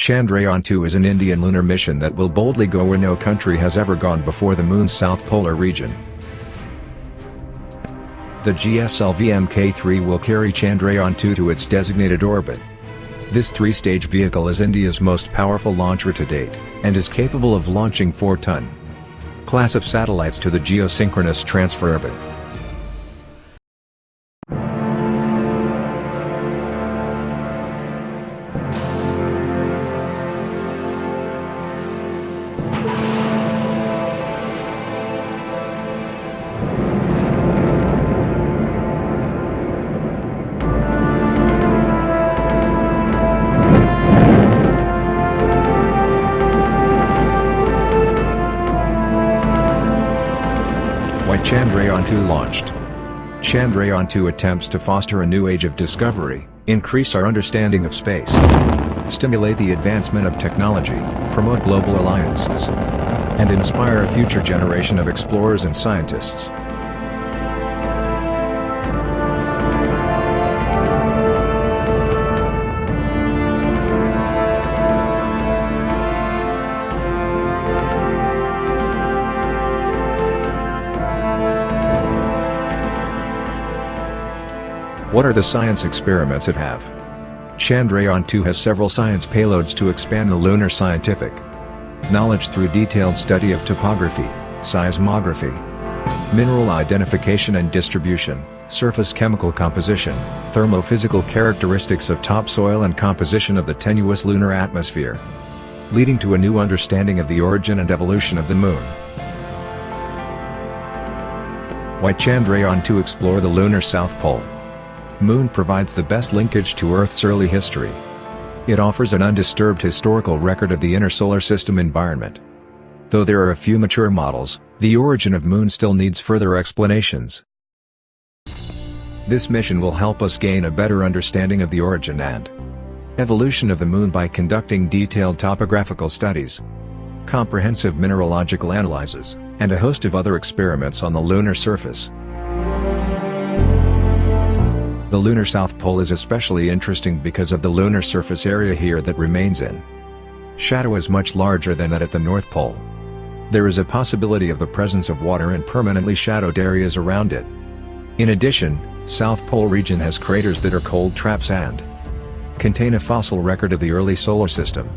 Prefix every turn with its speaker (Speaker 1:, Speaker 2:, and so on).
Speaker 1: Chandrayaan-2 is an Indian lunar mission that will boldly go where no country has ever gone before: the Moon's south polar region. The GSLVMk-III will carry Chandrayaan-2 to its designated orbit. This three-stage vehicle is India's most powerful launcher to date, and is capable of launching 4-ton class of satellites to the geosynchronous transfer orbit. Why Chandrayaan-2 launched? Chandrayaan-2 attempts to foster a new age of discovery, increase our understanding of space, stimulate the advancement of technology, promote global alliances, and inspire a future generation of explorers and scientists. What are the science experiments it have? Chandrayaan-2 has several science payloads to expand the lunar scientific knowledge through detailed study of topography, seismography, mineral identification and distribution, surface chemical composition, thermo-physical characteristics of topsoil and composition of the tenuous lunar atmosphere, leading to a new understanding of the origin and evolution of the Moon. Why Chandrayaan-2 explore the lunar South Pole? Moon provides the best linkage to Earth's early history. It offers an undisturbed historical record of the inner solar system environment. Though there are a few mature models, the origin of Moon still needs further explanations. This mission will help us gain a better understanding of the origin and evolution of the Moon by conducting detailed topographical studies, comprehensive mineralogical analyses, and a host of other experiments on the lunar surface. The lunar South Pole is especially interesting because of the lunar surface area here that remains in shadow is much larger than that at the North Pole. There is a possibility of the presence of water in permanently shadowed areas around it. In addition, South Pole region has craters that are cold traps and contain a fossil record of the early solar system.